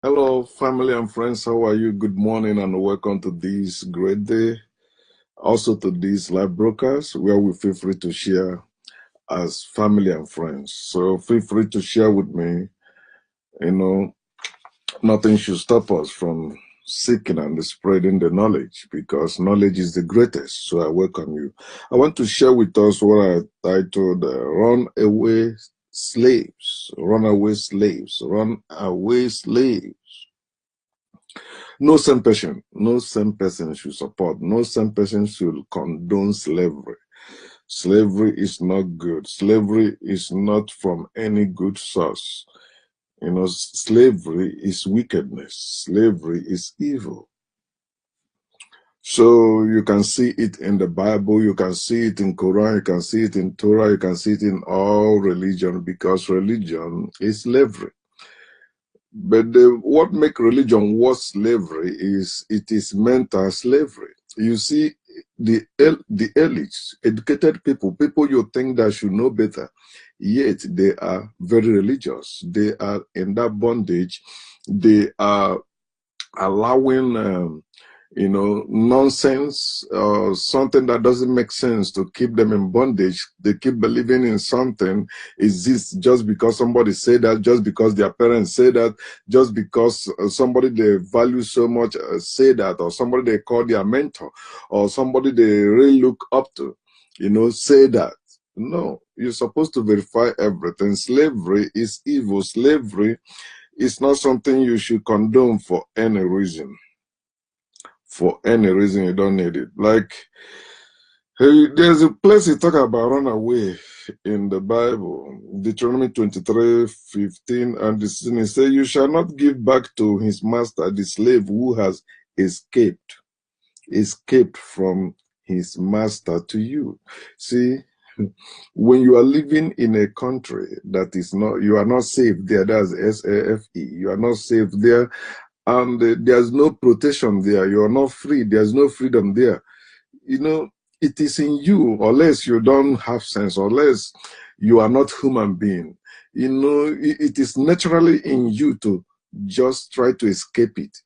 Hello, family and friends. How are you? Good morning and welcome to this great day. Also to this live broadcast where we feel free to share as family and friends. So feel free to share with me. You know, nothing should stop us from seeking and spreading the knowledge because knowledge is the greatest. So I welcome you. I want to share with us what I titled Runaway Slaves. Runaway Slaves. Runaway Slaves. No same person should support, no same person should condone slavery. Slavery is not good. Slavery is not from any good source. Slavery is wickedness. Slavery is evil. So you can see it in the Bible, you can see it in Quran, you can see it in Torah, you can see it in all religion because religion is slavery. But what make religion worse slavery is it is mental slavery. You see, the elites, educated people you think that should know better, yet they are very religious. They are in that bondage. They are allowing nonsense or something that doesn't make sense to keep them in bondage. They keep believing in something. Is this just because somebody said that, just because their parents say that, just because somebody they value so much say that, or somebody they call their mentor, or somebody they really look up to, say that. No, you're supposed to verify everything. Slavery is evil. Slavery is not something you should condone for any reason. For any reason, you don't need it. Like, hey, there's a place you talk about runaway in the Bible, Deuteronomy 23:15, and the sin says, "You shall not give back to his master the slave who has escaped from his master to you." See, when you are living in a country that is not, you are not safe there, that's SAFE, you are not safe there, and there's no protection there, you're not free, there's no freedom there. It is in you, unless you don't have sense, unless you are not human being. It is naturally in you to just try to escape it.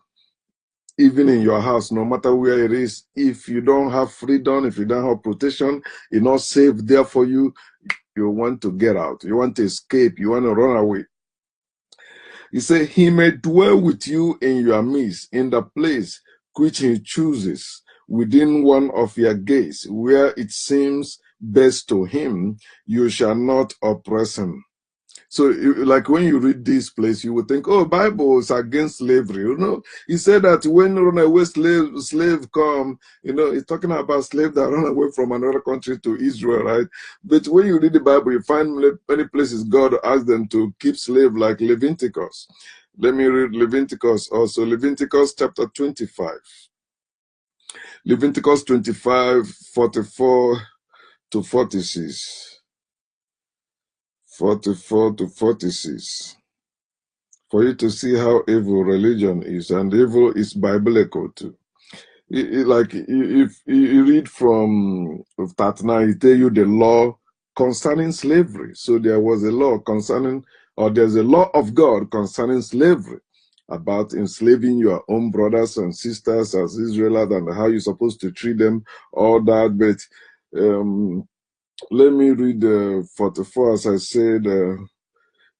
Even in your house, no matter where it is, if you don't have freedom, if you don't have protection, it's not safe there for you, you want to get out, you want to escape, you want to run away. He said, "He may dwell with you in your midst, in the place which he chooses, within one of your gates, where it seems best to him, you shall not oppress him." So, like when you read this place, you would think, oh, Bible is against slavery. He said that when runaway slave come, he's talking about slave that run away from another country to Israel, right? But when you read the Bible, you find many places God asked them to keep slave, like Leviticus. Let me read Leviticus also. Leviticus chapter 25. Leviticus 25, 44 to 46. 44 to 46. For you to see how evil religion is, and evil is biblical too. Like if you read from 39, it tell you the law concerning slavery. So there was a law concerning, or there's a law of God concerning slavery, about enslaving your own brothers and sisters as Israelites and how you're supposed to treat them, all that. But let me read 44, as I said.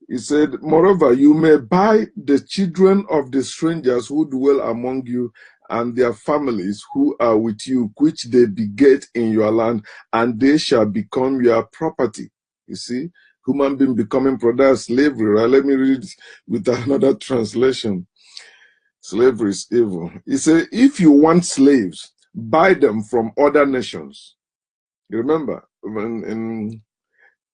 He said, "Moreover, you may buy the children of the strangers who dwell among you and their families who are with you, which they beget in your land, and they shall become your property." You see, human being becoming product slavery, right? Let me read with another translation. Slavery is evil. He said, "If you want slaves, buy them from other nations." You remember, in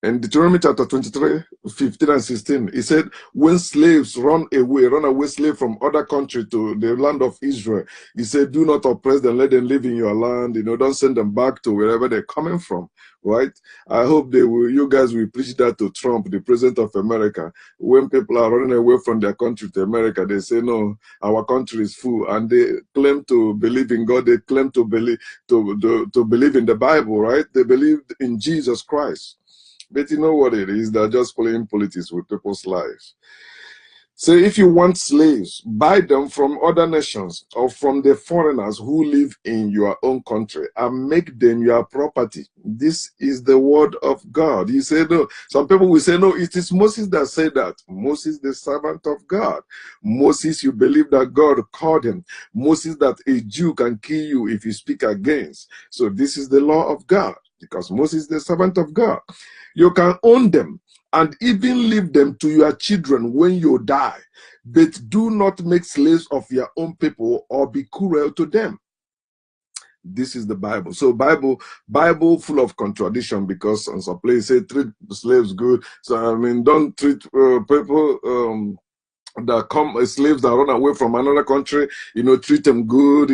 Deuteronomy chapter 23, 15 and 16, he said, when slaves run away slave from other country to the land of Israel, he said, do not oppress them, let them live in your land, don't send them back to wherever they're coming from, right? I hope you guys will preach that to Trump, the president of America. When people are running away from their country to America, they say, no, our country is full, and they claim to believe in God, they claim to believe in the Bible, right? They believe in Jesus Christ. But you know what it is? They're just playing politics with people's lives. Say, if you want slaves, buy them from other nations or from the foreigners who live in your own country and make them your property. This is the word of God. You say no. Some people will say, no, it is Moses that said that. Moses, the servant of God. Moses, you believe that God called him. Moses, that a Jew can kill you if you speak against. So this is the law of God, because Moses is the servant of God. You can own them and even leave them to your children when you die, but do not make slaves of your own people or be cruel to them. This is the Bible. So Bible full of contradiction, because on some place say treat slaves good. So I mean, don't treat people that come slaves that run away from another country, treat them good,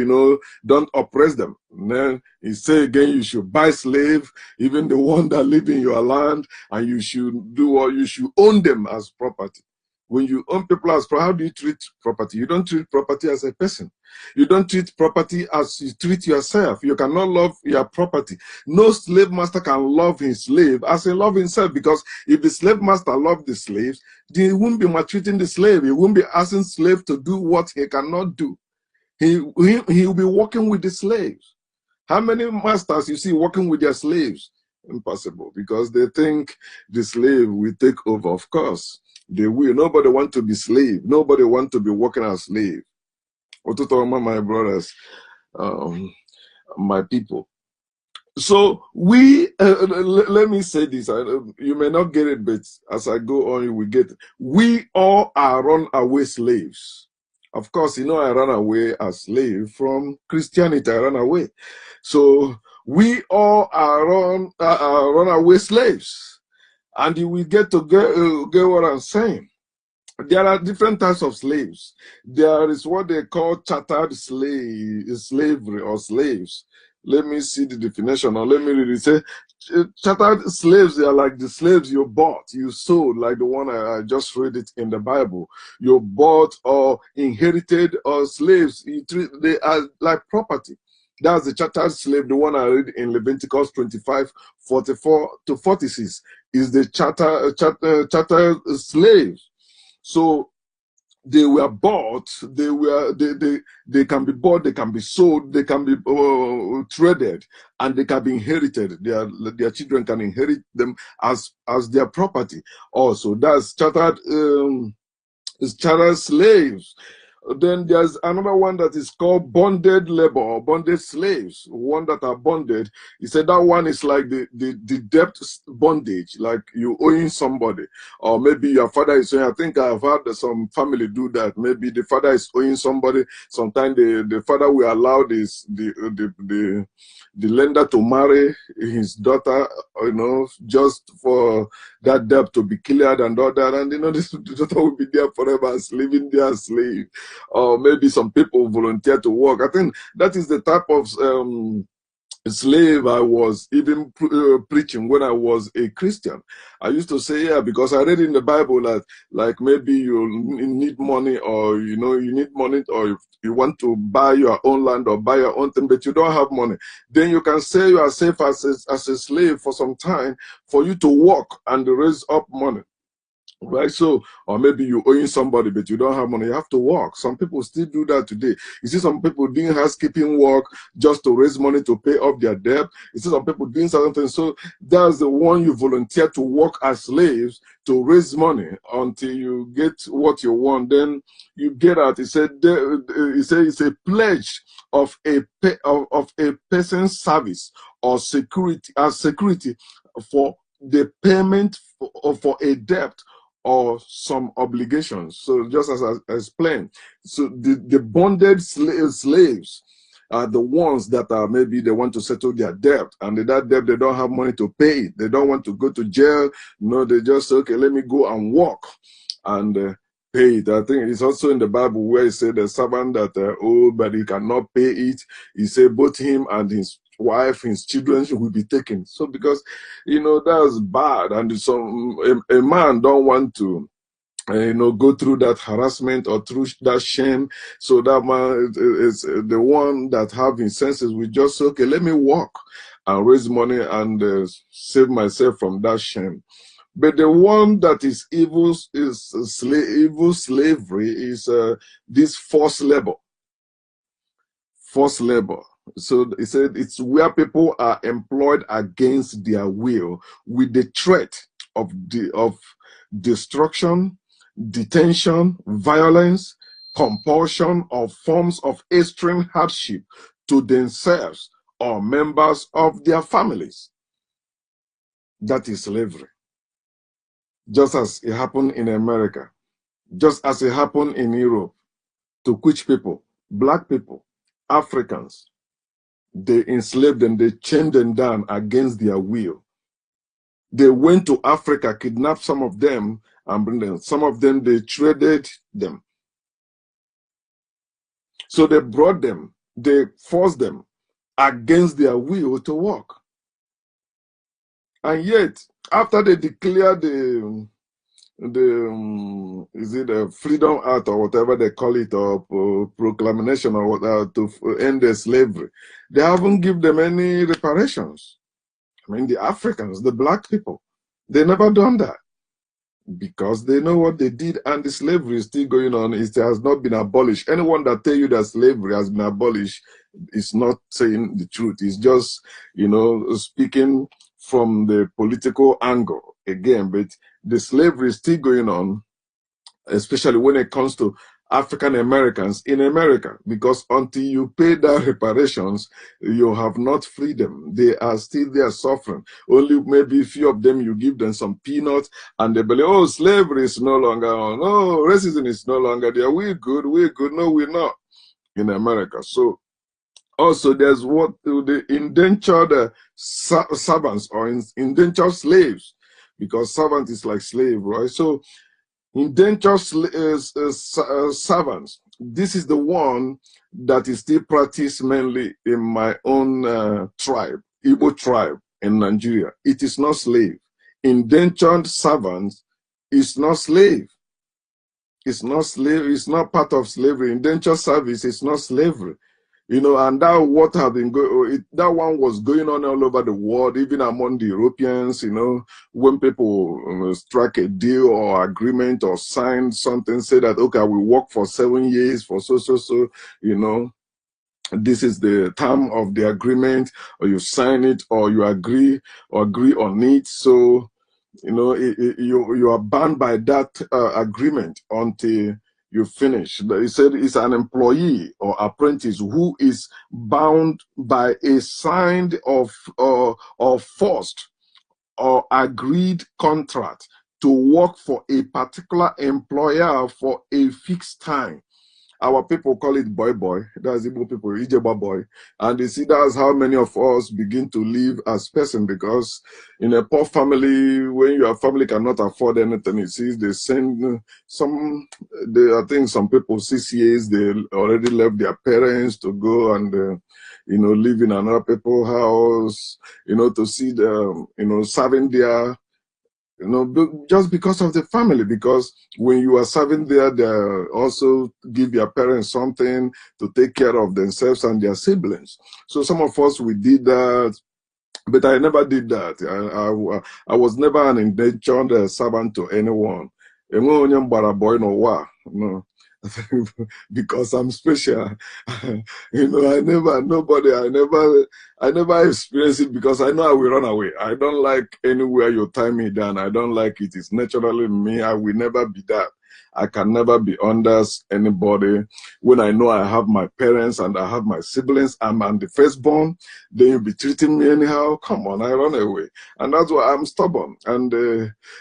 don't oppress them. And then he say again, you should buy slave, even the one that live in your land, and you should do what you should own them as property. When you own people as property, how do you treat property? You don't treat property as a person. You don't treat property as you treat yourself. You cannot love your property. No slave master can love his slave as he loves himself, because if the slave master loved the slaves, then he wouldn't be maltreating the slave. He wouldn't be asking slave to do what he cannot do. He will be working with the slaves. How many masters you see working with their slaves? Impossible, because they think the slave will take over. Of course, they will. Nobody wants to be slave. Nobody wants to be working as slave. My brothers, my people. So we, let me say this, you may not get it, but as I go on, you will get it. We all are runaway slaves. Of course, I ran away as slave from Christianity. I ran away. So we all are runaway slaves. And you will get to get what I'm saying. There are different types of slaves. There is what they call chattered slavery or slaves. Let me see the definition, or let me read it. Say, chattered slaves, they are like the slaves you bought, you sold, like the one I just read it in the Bible. You bought or inherited, or slaves, they are like property. That's the chattered slave, the one I read in Leviticus 25:44-46, is the chattered slaves. So they were bought, they can be bought, they can be sold, they can be traded, and they can be inherited. Their children can inherit them as their property. Also, that's chattered slaves. Then there's another one that is called bonded labor or bonded slaves, one that are bonded. He said that one is like the debt bondage, like you owing somebody, or maybe your father is owing. I think I've had some family do that. Maybe the father is owing somebody. Sometimes the father will allow the lender to marry his daughter, just for that debt to be cleared and all that. And the daughter will be there forever as living there as slave. Or maybe some people volunteer to work. I think that is the type of slave I was even preaching when I was a Christian. I used to say, yeah, because I read in the Bible that, like, maybe you need money, or you need money, or if you want to buy your own land or buy your own thing, but you don't have money, then you can say you are safe as a slave for some time, for you to work and raise up money. Right? So, or maybe you're owing somebody, but you don't have money, you have to work. Some people still do that today. You see some people doing housekeeping work just to raise money to pay off their debt. You see some people doing certain things. So that's the one you volunteer to work as slaves to raise money until you get what you want. Then you get out. He said it's a pledge of a person's service or security for the payment for a debt or some obligations. So just as I explained, so the bonded slaves are the ones that are, maybe they want to settle their debt, and that debt they don't have money to pay it. They don't want to go to jail. No, they just say, okay, let me go and work and pay it. I think it's also in the Bible where it said the servant that but he cannot pay it. He said both him and his wife, his children will be taken. So because that's bad, and a man don't want to go through that harassment or through that shame. So that man is the one that have his senses will just say, okay, let me work and raise money and save myself from that shame. But the one that is evil is evil slavery is this forced labor. Forced labor. So he said it's where people are employed against their will with the threat of destruction, detention, violence, compulsion, or forms of extreme hardship to themselves or members of their families. That is slavery. Just as it happened in America, just as it happened in Europe, to which people, black people, Africans, they enslaved them, they chained them down against their will. They went to Africa, kidnapped some of them, and bring them. Some of them, they traded them. So they brought them, they forced them against their will to work. And yet, after they declared is it a Freedom Act or whatever they call it, or proclamation or whatever, to end the slavery, they haven't given them any reparations. I mean, the Africans, the black people, they never done that because they know what they did, and the slavery is still going on. It has not been abolished. Anyone that tell you that slavery has been abolished is not saying the truth. It's just, you know, speaking from the political angle again. But the slavery is still going on, especially when it comes to African Americans in America, because until you pay that reparations, you have not freedom. They are still there suffering. Only maybe a few of them, you give them some peanuts and they believe, oh, slavery is no longer on. Oh, racism is no longer there. We're good. We're good. No, we're not in America. So also there's what the indentured servants or indentured slaves, because servant is like slave, right? So indentured servants. This is the one that is still practiced mainly in my own tribe, Igbo tribe in Nigeria. It is not slave. Indentured servants is not slave. It's not slave. It's not part of slavery. Indentured service is not slavery. You know, and that what have been going, that one was going on all over the world, even among the Europeans, you know, when people strike a deal or agreement or sign something, say that, okay, we work for 7 years for so, you know, this is the term of the agreement, or you sign it, or you agree on it. So, you know, you are bound by that agreement until you finish. He said it's an employee or apprentice who is bound by a signed or forced or agreed contract to work for a particular employer for a fixed time. Our people call it boy. That's Igbo people, Ijeba boy. And you see, that's how many of us begin to live as person, because in a poor family, when your family cannot afford anything, you see, they send some, I think some people, 6 years, they already left their parents to go and, you know, live in another people's house, you know, to see them, you know, serving their, you know, just because of the family, because when you are serving there, they also give your parents something to take care of themselves and their siblings. So some of us, we did that, but I never did that. I was never an indentured servant to anyone. No. Because I'm special. You know, I never experienced it, because I know I will run away. I don't like anywhere you tie me down. I don't like it. It's naturally me. I will never be that. I can never be under anybody. When I know I have my parents and I have my siblings, I'm the firstborn, then you'll be treating me anyhow. Come on, I run away. And that's why I'm stubborn. And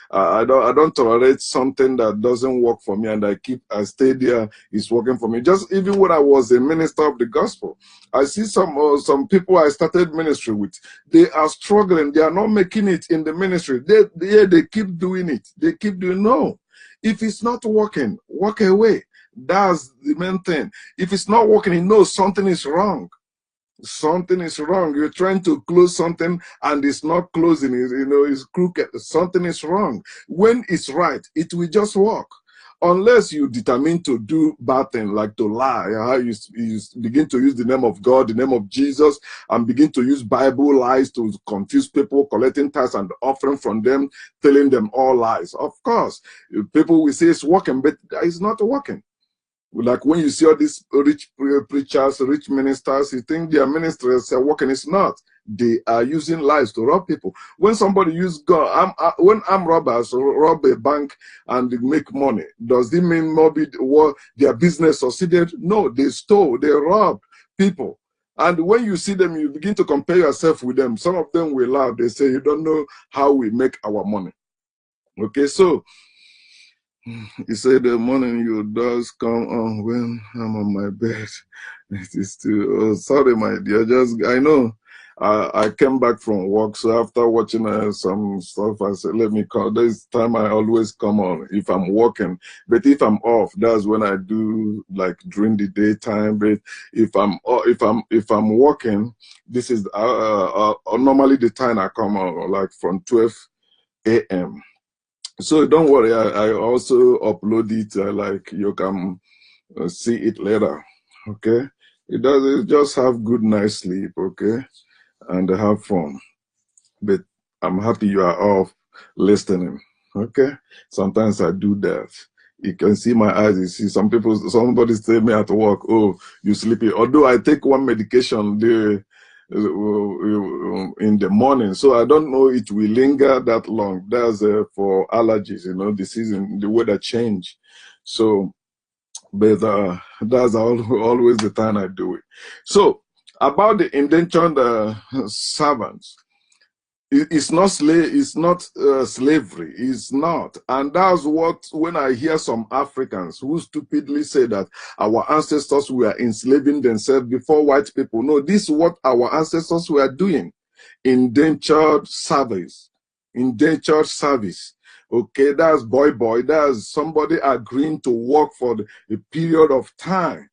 I don't tolerate something that doesn't work for me, and I stay there. It's working for me. Just even when I was a minister of the gospel, I see some people I started ministry with. They are struggling. They are not making it in the ministry. They keep doing it. They keep doing no. If it's not working, walk away. That's the main thing. If it's not working, you know something is wrong. Something is wrong. You're trying to close something and it's not closing. You know, it's crooked. Something is wrong. When it's right, it will just work. unless you determine to do bad things, like to lie, how you begin to use the name of God, the name of Jesus, and begin to use Bible lies to confuse people, collecting tithes and offering from them, telling them all lies. Of course, people will say it's working, but it's not working. Like when you see all these rich preachers, rich ministers, you think their ministers are working. It's not. They are using lies to rob people. When somebody use God, when armed robbers rob a bank and they make money, does it mean maybe their business succeeded? No, they stole, they robbed people. And when you see them, you begin to compare yourself with them. Some of them will laugh. They say, you don't know how we make our money. Okay, so he said the morning you does come on when I'm on my bed. It is too, oh, sorry, my dear. I know I came back from work, so after watching some stuff, I said, let me call. This time I always come on if I'm working. But if I'm off, that's when I do, like during the daytime. But if I'm working, this is normally the time I come on, like from 12 a.m. So don't worry, I also upload it, like you can see it later, okay? It just have good night's sleep, okay? And have fun. But I'm happy you are off listening, okay? Sometimes I do that. You can see my eyes, you see somebody tell me at work, oh, you sleepy. Although I take one medication, in the morning, so I don't know it will linger that long. That's for allergies, you know, the season, the weather change. So, but that's always the time I do it. So, about the indentured servants, it's not slavery. It's not. And that's what, when I hear some Africans who stupidly say that our ancestors were enslaving themselves before white people. No, this is what our ancestors were doing. Indentured service. Indentured service. Okay, that's boy. That's somebody agreeing to work for a period of time,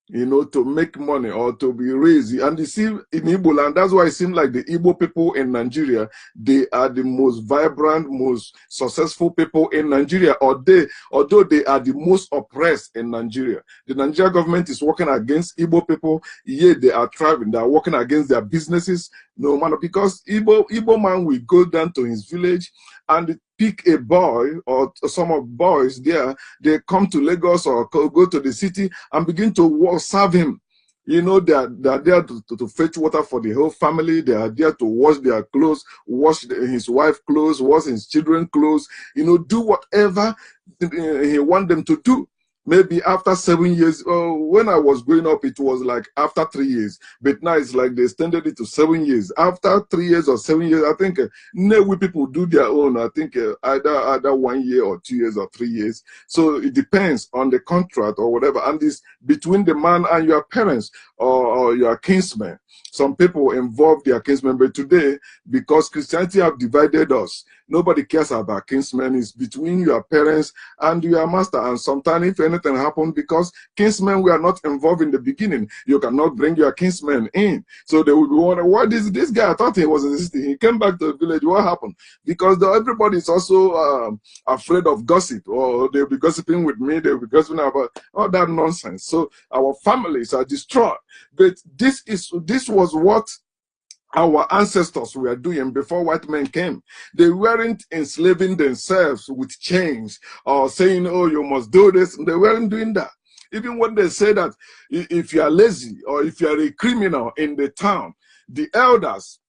you know, to make money or to be raised. And you see, in Igbo land, that's why it seems like the Igbo people in Nigeria, they are the most vibrant, most successful people in Nigeria, although they are the most oppressed in Nigeria. The Nigerian government is working against Igbo people, yet they are thriving. They are working against their businesses, no matter, because Igbo man will go down to his village and pick a boy or some of boys there. They come to Lagos or go to the city and begin to serve him. You know, they are there to fetch water for the whole family. They are there to wash their clothes, wash his wife's clothes, wash his children's clothes, you know, do whatever he wants them to do. Maybe after 7 years, when I was growing up, it was like after 3 years. But now it's like they extended it to 7 years. After 3 years or 7 years, I think Newe people do their own. I think either 1 year or 2 years or 3 years. So it depends on the contract or whatever. And it's between the man and your parents or your kinsmen. Some people involve their kinsmen, but today, because Christianity have divided us, nobody cares about kinsmen. It's between your parents and your master. And sometimes if anything happens, because kinsmen were not involved in the beginning, you cannot bring your kinsmen in. So they will be wondering, what is this guy? I thought he was existing. He came back to the village. What happened? Because everybody is also afraid of gossip, or they'll be gossiping with me. They'll be gossiping about all that nonsense. So our families are destroyed. But this was what our ancestors were doing before white men came. They weren't enslaving themselves with chains or saying, oh, you must do this. They weren't doing that. Even when they say that if you are lazy or if you are a criminal in the town, the elders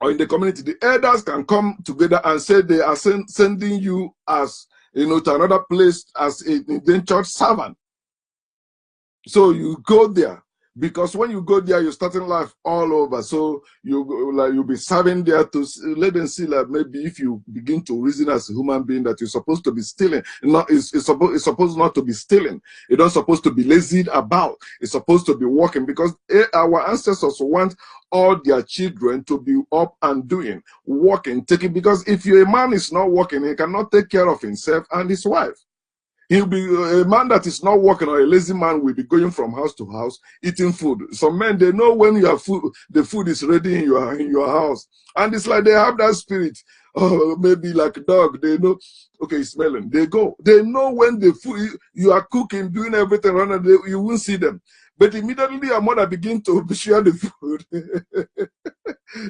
or in the community, the elders can come together and say they are sending you as, you know, to another place as an indentured servant. So you go there. Because when you go there, you're starting life all over. So you'll be serving there to let them see, like, maybe if you begin to reason as a human being that you're supposed to be stealing. It's supposed not to be stealing. You're not supposed to be lazy about. It's supposed to be working, because our ancestors want all their children to be up and doing, working, taking. Because if a man is not working, he cannot take care of himself and his wife. He'll be a man that is not working, or a lazy man will be going from house to house eating food. Some men, they know when your food, the food is ready in your house, and it's like they have that spirit or maybe like a dog, they know, okay, smelling, they go. They know when the food, you are cooking, doing everything around, you won't see them. But immediately your mother begin to share the food.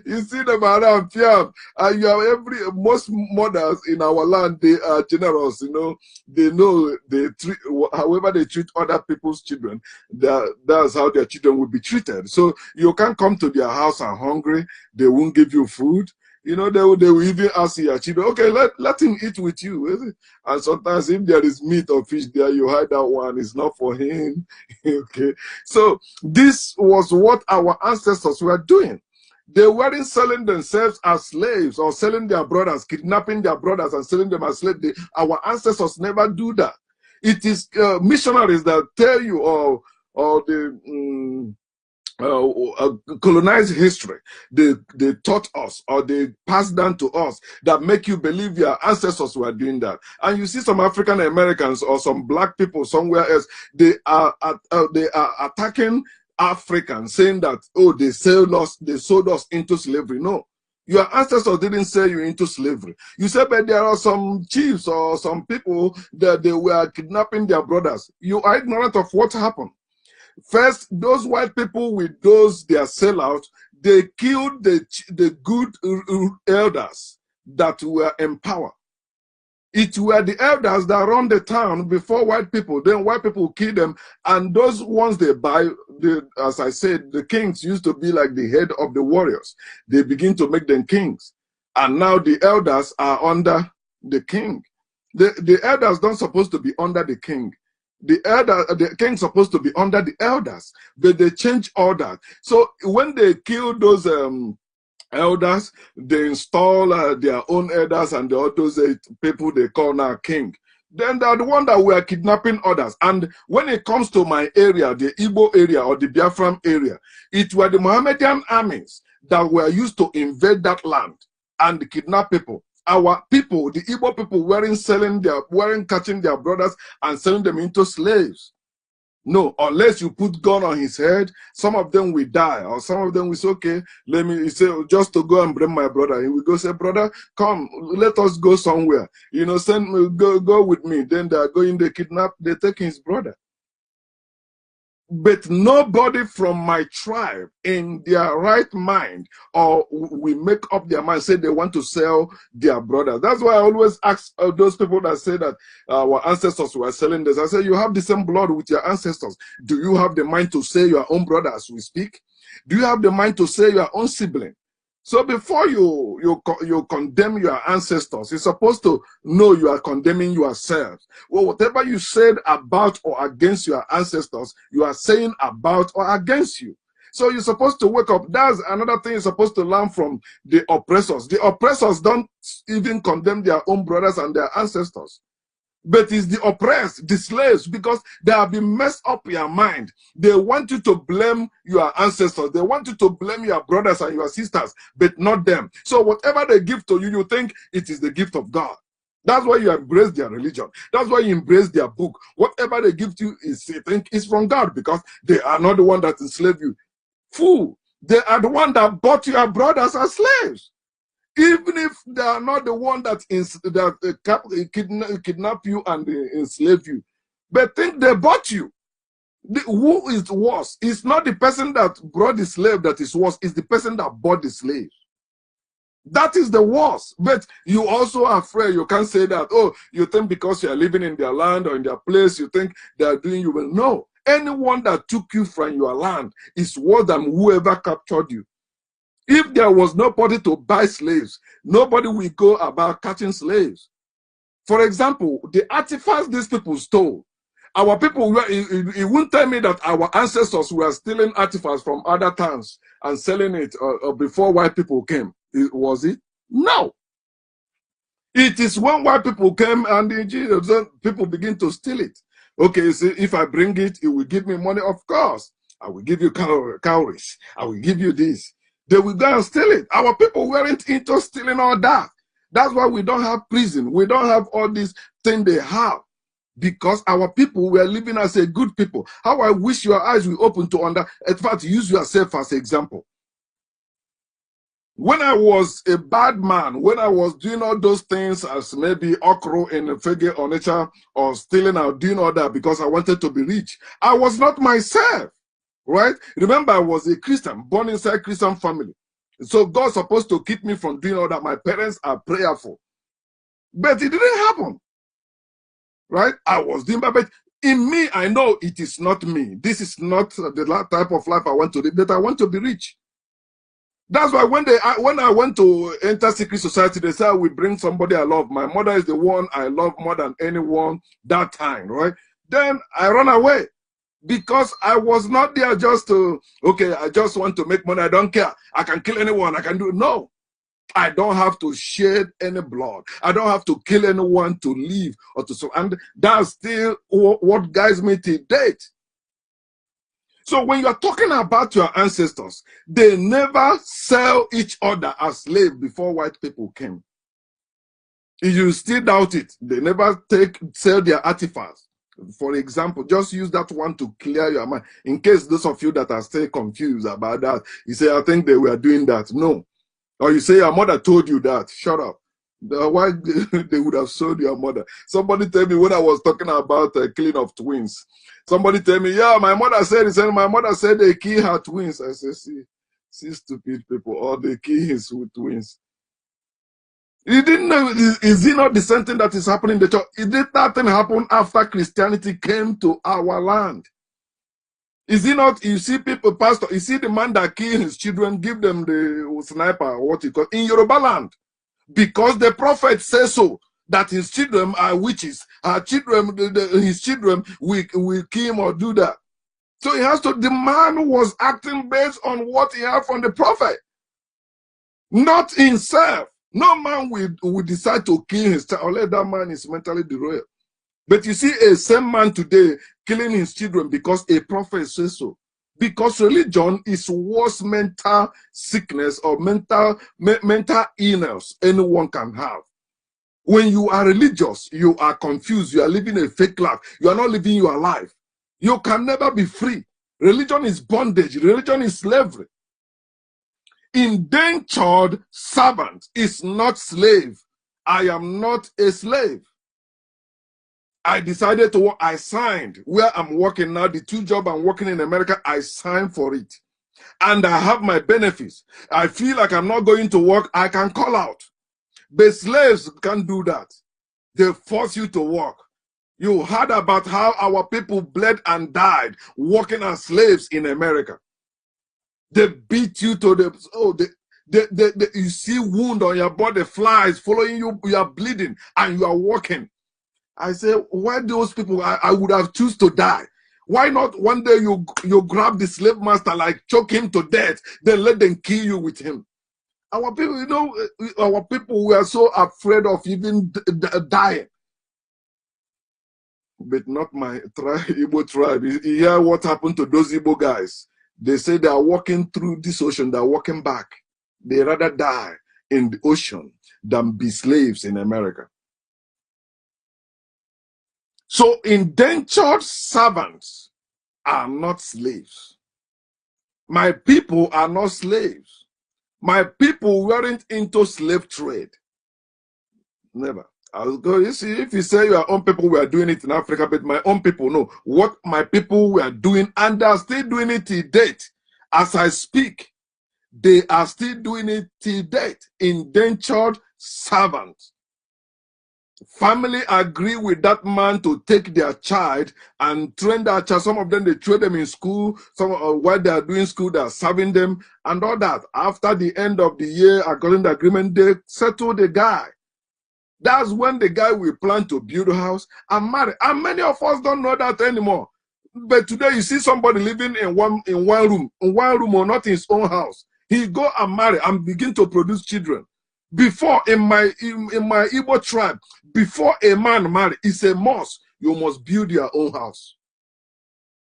You see them around, yeah, and you have most mothers in our land, they are generous, you know. They know they treat, however they treat other people's children, that's how their children will be treated. So you can't come to their house and hungry, they won't give you food. You know, they will even ask your children, okay, let him eat with you. And sometimes if there is meat or fish there, you hide that one, it's not for him. Okay. So this was what our ancestors were doing. They weren't selling themselves as slaves or selling their brothers, kidnapping their brothers and selling them as slaves. Our ancestors never do that. It is missionaries that tell you, or the colonized history, they taught us, or they passed down to us, that make you believe your ancestors were doing that. And you see some African Americans or some black people somewhere else, they are attacking Africans, saying that, oh, they sold us into slavery. No, your ancestors didn't sell you into slavery. You said, but there are some chiefs or some people that they were kidnapping their brothers. You are ignorant of what happened. First, those white people with those their sellouts, they killed the good elders that were in power. It were the elders that run the town before white people. Then white people kill them, and those ones they buy, as I said, the kings used to be like the head of the warriors. They begin to make them kings, and now the elders are under the king. The elders don't supposed to be under the king. The king's supposed to be under the elders, but they change order. So when they kill those elders, they install their own elders and those people they call now king. Then they're the one that were kidnapping others. And when it comes to my area, the Igbo area or the Biafran area, it were the Mohammedan armies that were used to invade that land and kidnap people. Our people, the Igbo people, weren't catching their brothers and selling them into slaves. No, unless you put gun on his head, some of them will die, or some of them will say, okay, let me say, just to go and bring my brother. He will go say, brother, come, let us go somewhere. You know, send me, go with me. Then they are going, they kidnap, they take his brother. But nobody from my tribe in their right mind, or we make up their mind, say they want to sell their brother. That's why I always ask those people that say that our ancestors were selling this. I say, you have the same blood with your ancestors. Do you have the mind to sell your own brother as we speak? Do you have the mind to sell your own sibling? So before you condemn your ancestors, you're supposed to know you are condemning yourself. Well, whatever you said about or against your ancestors, you are saying about or against you. So you're supposed to wake up. That's another thing you're supposed to learn from the oppressors. The oppressors don't even condemn their own brothers and their ancestors. But it's the oppressed, the slaves, because they have been messed up your mind. They want you to blame your ancestors. They want you to blame your brothers and your sisters, but not them. So whatever they give to you, you think it is the gift of God. That's why you embrace their religion. That's why you embrace their book. Whatever they give to you is, you think, is from God, because they are not the one that enslaved you. Fool, they are the one that bought your brothers as slaves. Even if they are not the one that kidnap you and enslave you, but think they bought you. Who is worse? It's not the person that brought the slave that is worse, it's the person that bought the slave. That is the worst. But you also are afraid. You can't say that, oh, you think because you are living in their land or in their place, you think they are doing you well. No. Anyone that took you from your land is worse than whoever captured you. If there was nobody to buy slaves, nobody will go about catching slaves. For example, the artifacts these people stole, our people were, it wouldn't tell me that our ancestors were stealing artifacts from other towns and selling it before white people came. Was it? No. It is when white people came and people begin to steal it. Okay, so if I bring it, it will give me money. Of course, I will give you cowries. I will give you this. They will go and steal it. Our people weren't into stealing all that. That's why we don't have prison. We don't have all these things they have. Because our people were living as a good people. How I wish your eyes will open to in fact, use yourself as an example. When I was a bad man, when I was doing all those things as maybe okro in Fege or nature or stealing or doing all that because I wanted to be rich, I was not myself, right? Remember, I was a Christian, born inside a Christian family. So God's supposed to keep me from doing all that. My parents are prayerful. But it didn't happen, right? I was doing that, but in me, I know it is not me. This is not the type of life I want to live, but I want to be rich. That's why when I went to enter secret society, they said we bring somebody I love. My mother is the one I love more than anyone that time, right? Then I run away because I was not there just to, okay, I just want to make money. I don't care. I can kill anyone. I can do, no. I don't have to shed any blood. I don't have to kill anyone to live or to so. And that's still what guides me to date. So when you're talking about your ancestors, they never sell each other as slaves before white people came. If you still doubt it, they never sell their artifacts. For example, just use that one to clear your mind. In case those of you that are still confused about that, you say, I think they were doing that. No. Or you say, your mother told you that. Shut up. Why they would have sold your mother? Somebody tell me when I was talking about killing of twins. Somebody tell me, yeah, my mother said it. My mother said they kill her twins. I say, see stupid people. Or they kill his twins. You didn't know, is it not the same thing that is happening in the church? Did that thing happen after Christianity came to our land? Is it not, you see people, pastor, you see the man that killed his children, give them the sniper, or what you call, in Yoruba land. Because the prophet says so, that his children are witches. His children will kill him or do that. So he has to, the man was acting based on what he had from the prophet. Not himself. No man will decide to kill his child unless that man is mentally derailed. But you see a same man today killing his children because a prophet says so. Because religion is worse mental sickness or mental illness anyone can have. When you are religious, you are confused. You are living a fake life. You are not living your life. You can never be free. Religion is bondage. Religion is slavery. Indentured servant is not slave. I am not a slave. I decided to work. I signed where I'm working now. The 2 jobs I'm working in America, I signed for it. And I have my benefits. I feel like I'm not going to work, I can call out. But slaves can't do that. They force you to work. You heard about how our people bled and died working as slaves in America. They beat you to the, you see wound on your body, flies following you, you are bleeding and you are walking. I say, why those people, I would have choose to die. Why not one day you grab the slave master, like choke him to death, then let them kill you with him. Our people, you know, our people were so afraid of even dying. But not my Igbo tribe. You hear what happened to those Igbo guys? They say they are walking through this ocean, they are walking back. They rather die in the ocean than be slaves in America. So indentured servants are not slaves. My people are not slaves. My people weren't into slave trade. Never. I'll go, you see, if you say your own people were doing it in Africa, but my own people know what my people were doing, and they're still doing it till date. As I speak, they are still doing it till date. Indentured servants. Family agree with that man to take their child and train that child. Some of them, they train them in school. Some while they are doing school, they are serving them and all that. After the end of the year, according to the agreement, they settle the guy. That's when the guy will plan to build a house and marry. And many of us don't know that anymore. But today you see somebody living in one room or not in his own house. He go and marry and begin to produce children. Before in my Igbo tribe, before a man marry, it's a must. You must build your own house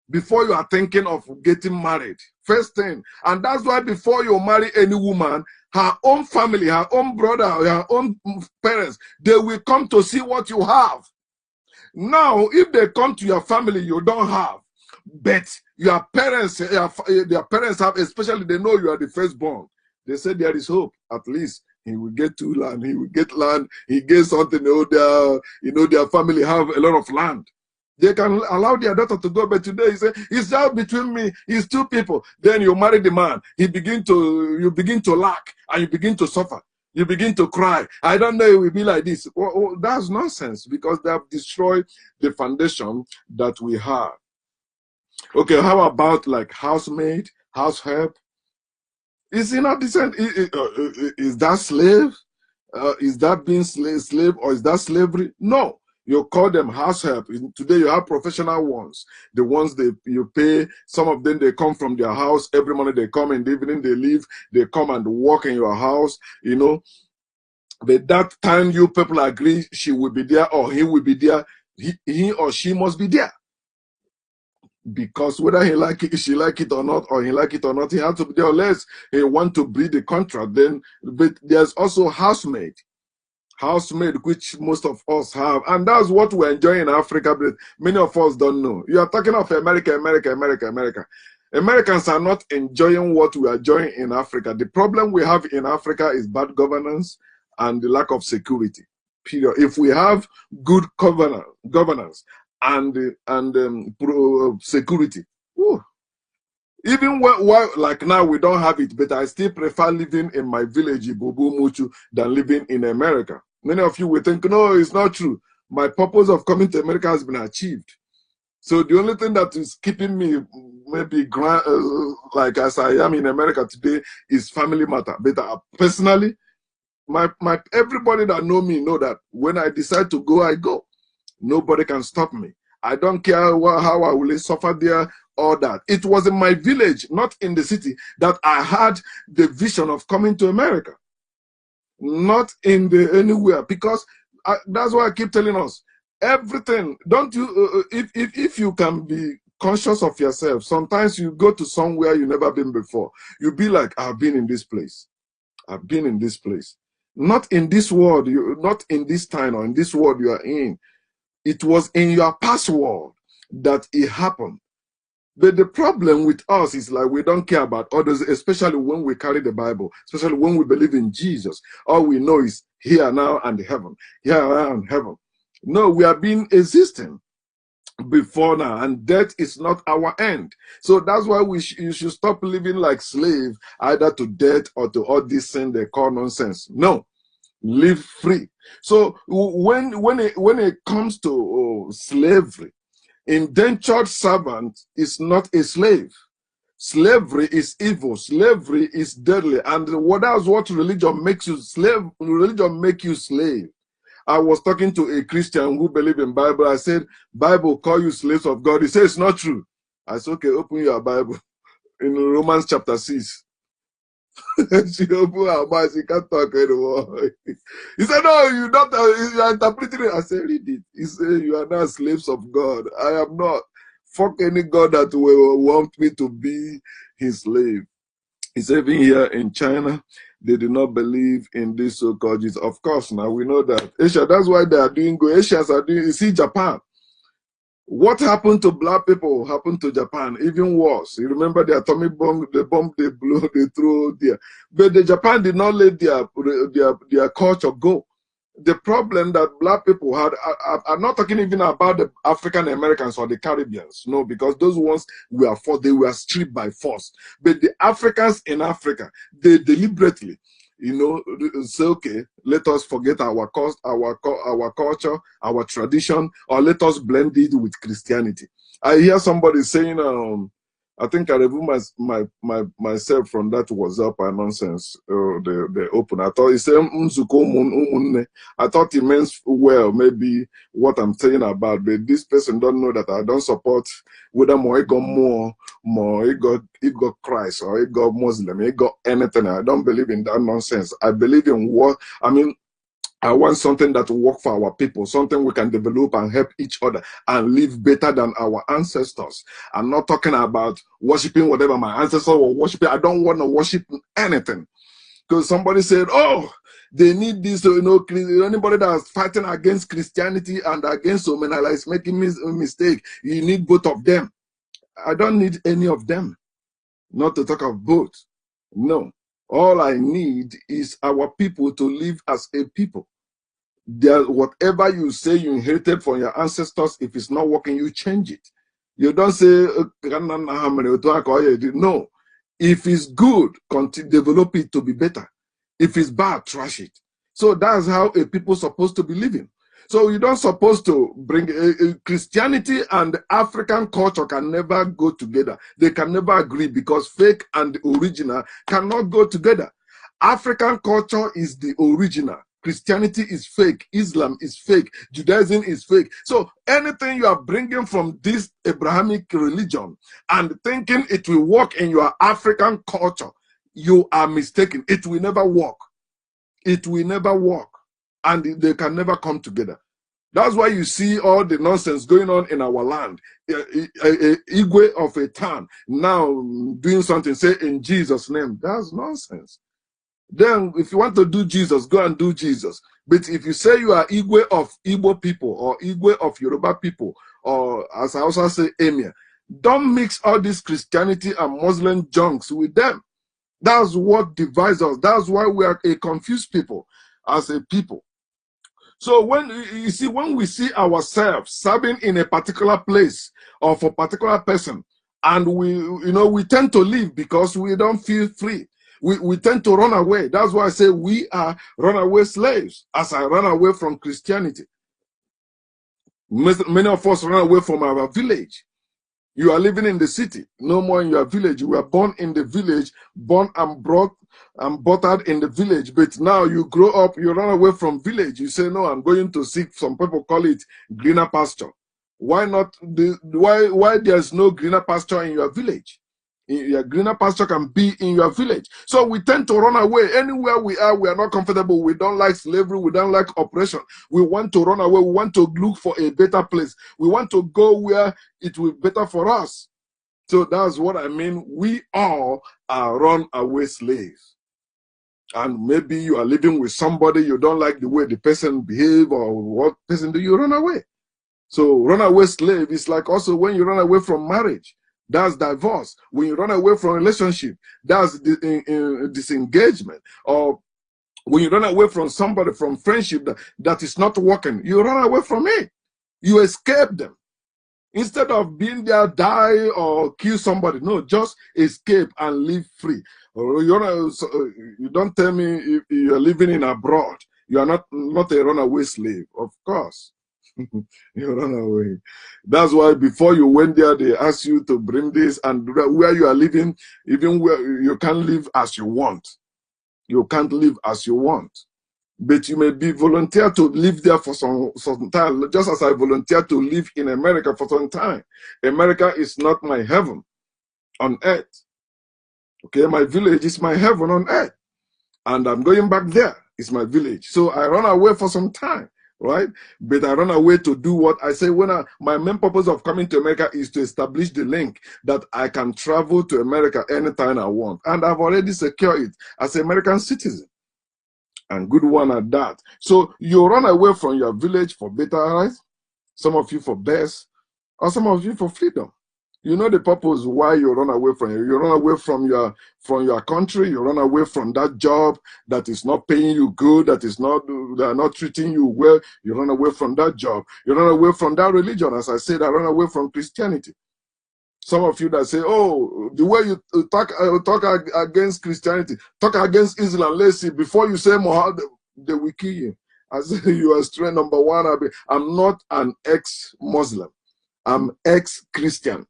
before you are thinking of getting married. First thing, and that's why before you marry any woman, her own family, her own brother, her own parents, they will come to see what you have. Now, if they come to your family, you don't have, but your parents, their parents have, especially they know you are the firstborn. They said there is hope. At least he will get to land. He will get land. He gets something. Their family have a lot of land. They can allow their daughter to go, but today he say, it's just between me. It's two people. Then you marry the man. You begin to lack, and you begin to suffer. You begin to cry. I don't know it will be like this. Well, that's nonsense, because they have destroyed the foundation that we have. Okay, how about like housemaid, house help? Is it not decent? Is that slave? Is that being slave, or is that slavery? No. You call them house help. Today you have professional ones. The ones you pay, some of them, they come from their house. Every morning they come, in the evening they leave. They come and work in your house, But that time you people agree she will be there or he will be there, he or she must be there. Because whether she like it or not, he has to be there, unless he want to breed the contract. Then, but there's also housemaid, which most of us have, and that's what we're enjoying in Africa, but many of us don't know. You are talking of America. Americans are not enjoying what we are enjoying in Africa. The problem we have in Africa is bad governance and the lack of security. Period. If we have good governance and security, even like now we don't have it, but I still prefer living in my village, Ibubu Muchu, than living in America. Many of you will think, no, it's not true. My purpose of coming to America has been achieved. So the only thing that is keeping me maybe like as I am in America today is family matter. But personally, everybody that know me know that when I decide to go, I go. Nobody can stop me. I don't care how I will suffer there, all that. It was in my village, not in the city, that I had the vision of coming to America. Not in anywhere, because that's why I keep telling us, everything, don't you, if you can be conscious of yourself, sometimes you go to somewhere you've never been before. You'll be like, I've been in this place. I've been in this place. Not in this world, not in this time or in this world you are in. It was in your past world that it happened. But the problem with us is like we don't care about others, especially when we carry the Bible, especially when we believe in Jesus. All we know is here now and heaven, here now and heaven. No, we have been existing before now, and death is not our end. So that's why you should stop living like slaves, either to death or to all this thing they call nonsense. No, live free. So when it comes to slavery, indentured servant is not a slave. Slavery is evil. Slavery is deadly. And that's what religion makes you slave. Religion makes you slave. I was talking to a Christian who believes in Bible. I said, Bible call you slaves of God. He said, it's not true. I said, okay, open your Bible. In Romans chapter 6. She opened her mouth. She can't talk anymore. He said, no, you are interpreting it. I said, read it. He said, you are not slaves of God. I am not. Fuck any God that will want me to be his slave. He said, even here in China, they do not believe in this so-called Jesus. Of course, now we know that. Asia, that's why they are doing good. Asians are doing, you see Japan. What happened to black people happened to Japan, even worse. You remember the atomic bomb, the bomb they blew, they threw there. But the Japan did not let their culture go. The problem that black people had, I'm not talking even about the African Americans or the Caribbeans, no, because those ones they were stripped by force. But the Africans in Africa, they deliberately, say, okay, let us forget our culture, our tradition, or let us blend it with Christianity. I hear somebody saying, I think I removed myself from that WhatsApp nonsense. They open. I thought he said I thought he meant well, maybe what I'm saying about, but this person don't know that I don't support whether more he got Christ or he got Muslim, he got anything. I don't believe in that nonsense. I believe in what I want something that will work for our people, something we can develop and help each other and live better than our ancestors. I'm not talking about worshiping whatever my ancestors were worshiping. I don't want to worship anything. Because somebody said, oh, they need this, anybody that's fighting against Christianity and against Omenala is making a mistake. You need both of them. I don't need any of them. Not to talk of both. No. All I need is our people to live as a people. Whatever you say you inherited from your ancestors, if it's not working, you change it. You don't say, no. If it's good, continue, develop it to be better. If it's bad, trash it. So that's how a people supposed to be living. So you don't supposed to bring Christianity and African culture can never go together. They can never agree because fake and original cannot go together. African culture is the original. Christianity is fake. Islam is fake. Judaism is fake. So anything you are bringing from this Abrahamic religion and thinking it will work in your African culture, you are mistaken. It will never work. It will never work. And they can never come together. That's why you see all the nonsense going on in our land. Igwe of a town now doing something, say in Jesus' name. That's nonsense. Then if you want to do Jesus, go and do Jesus. But if you say you are Igwe of Igbo people or Igwe of Yoruba people, or as I also say, Emir, don't mix all this Christianity and Muslim junks with them. That's what divides us. That's why we are a confused people as a people. So when you see, when we see ourselves serving in a particular place or for a particular person, and we tend to leave because we don't feel free. We tend to run away. That's why I say we are runaway slaves, as I run away from Christianity. Many of us run away from our village. You are living in the city, no more in your village. You were born in the village, born and brought and buttered in the village, but now you grow up, you run away from village. You say, no, I'm going to seek, some people call it greener pasture. Why not? Why there's no greener pasture in your village? Your greener pasture can be in your village. So we tend to run away. Anywhere we are not comfortable. We don't like slavery. We don't like oppression. We want to run away. We want to look for a better place. We want to go where it will be better for us. So that's what I mean. We all are runaway slaves. And maybe you are living with somebody, you don't like the way the person behave, or what person do you run away? So runaway slave is like also when you run away from marriage. That's divorce. When you run away from relationship, that's disengagement. Or when you run away from somebody, from friendship that is not working, you run away from it. You escape them. Instead of being there, die or kill somebody. No, just escape and live free. You don't tell me if you're living in abroad. You are not a runaway slave. Of course. You run away. That's why before you went there, they asked you to bring this, and where you are living, even where you can't live as you want. You can't live as you want. But you may be volunteer to live there for some time, just as I volunteer to live in America for some time. America is not my heaven on earth. Okay, my village is my heaven on earth. And I'm going back there. It's my village. So I run away for some time. Right? But I run away to do what I say. My main purpose of coming to America is to establish the link that I can travel to America anytime I want. And I've already secured it as an American citizen. And good one at that. So you run away from your village for better rights, some of you for best, or some of you for freedom. You know the purpose why you run away from it. You run away from your country. You run away from that job that is not paying you good, they are not treating you well. You run away from that job. You run away from that religion. As I said, I run away from Christianity. Some of you that say, oh, the way you talk against Christianity, talk against Islam, let's see, before you say Muhammad, they will kill you. I say, you are straight. Number one, I'm not an ex-Muslim. I'm ex-Christian.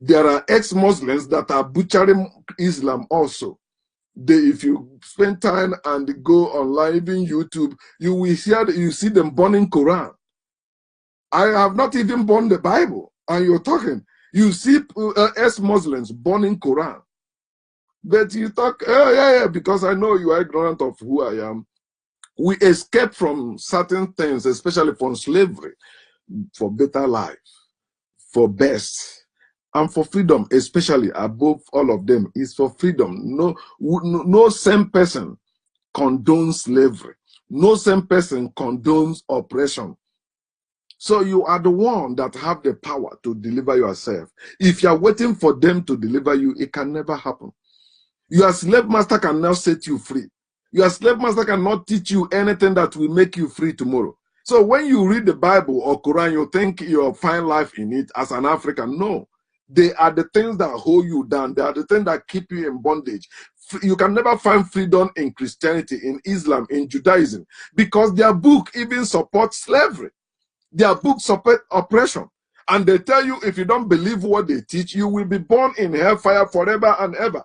There are ex-Muslims that are butchering Islam also. If you spend time and go online, even YouTube, you see them burning Quran. I have not even burned the Bible, and you're talking. You see ex-Muslims burning Quran. But you talk, oh, yeah, because I know you are ignorant of who I am. We escape from certain things, especially from slavery, for better life, for best. And for freedom, especially above all of them, is for freedom. No same person condones slavery. No same person condones oppression. So you are the one that have the power to deliver yourself. If you are waiting for them to deliver you, it can never happen. Your slave master cannot set you free. Your slave master cannot teach you anything that will make you free tomorrow. So when you read the Bible or Quran, you think you'll find life in it as an African. No. They are the things that hold you down. They are the things that keep you in bondage. You can never find freedom in Christianity, in Islam, in Judaism, because their book even supports slavery. Their book supports oppression. And they tell you if you don't believe what they teach, you will be born in hellfire forever and ever.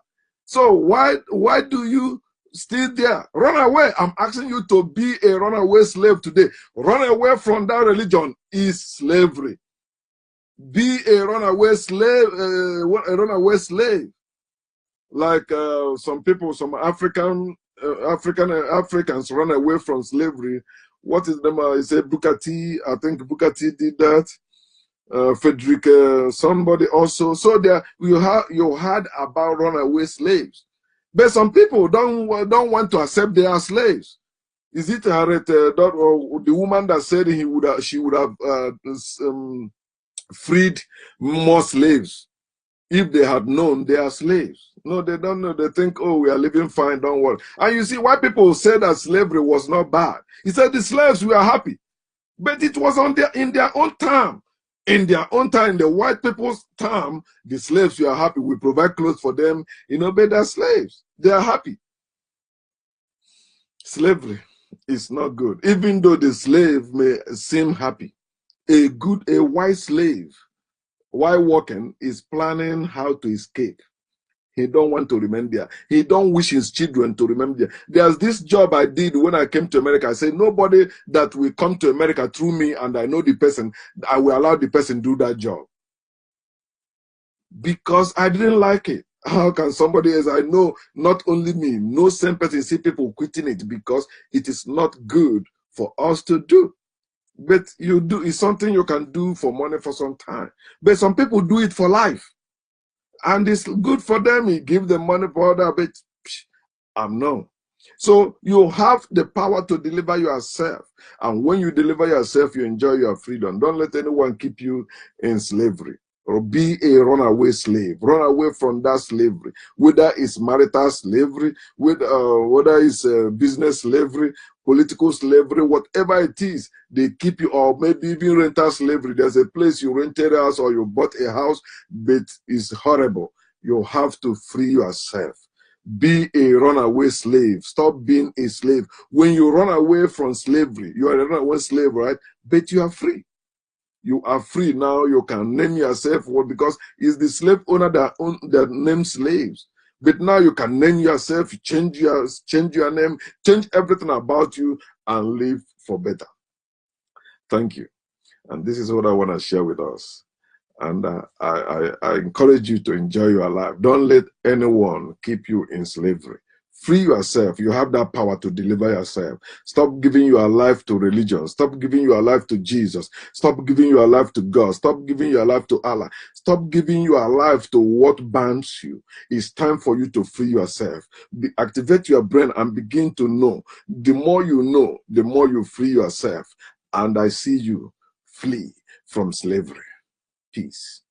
So why do you still there? Run away. I'm asking you to be a runaway slave today. Run away from that religion is slavery. Be a runaway slave, Like some people, some Africans run away from slavery. What is them? I say Booker T. I think Booker T did that. Frederick, somebody also. So there you heard about runaway slaves, but some people don't want to accept they are slaves. Is it Harriet, or the woman that said she would have freed more slaves if they had known they are slaves? No, they don't know. They think, oh, we are living fine, don't worry. And you see why people say that slavery was not bad. He said the slaves were happy, but it was in their own time. In their own time, in the white people's time, the slaves were happy. We provide clothes for them, but they're slaves. They are happy. Slavery is not good. Even though the slave may seem happy, a wise slave, while working, is planning how to escape. He don't want to remain there. He don't wish his children to remain there. There's this job I did when I came to America. I said, nobody that will come to America through me and I know the person, I will allow the person do that job. Because I didn't like it. How can somebody else, I know, not only me, no same person, see people quitting it because it is not good for us to do. But it's something you can do for money for some time. But some people do it for life. And it's good for them. You give them money for that, but I'm no. So you have the power to deliver yourself. And when you deliver yourself, you enjoy your freedom. Don't let anyone keep you in slavery. Or be a runaway slave. Run away from that slavery. Whether it's marital slavery, whether it's business slavery, political slavery, whatever it is, they keep you, or maybe even rental slavery. There's a place you rented a house or you bought a house, but it's horrible. You have to free yourself. Be a runaway slave. Stop being a slave. When you run away from slavery, you are a runaway slave, right? But you are free. You are free now. You can name yourself what, because it's the slave owner that names slaves. But now you can name yourself, change your name, change everything about you, and live for better. Thank you. And this is what I want to share with us. And I encourage you to enjoy your life. Don't let anyone keep you in slavery. Free yourself. You have that power to deliver yourself. Stop giving your life to religion. Stop giving your life to Jesus. Stop giving your life to God. Stop giving your life to Allah. Stop giving your life to what binds you. It's time for you to free yourself. Activate your brain and begin to know. The more you know, the more you free yourself. And I see you flee from slavery. Peace.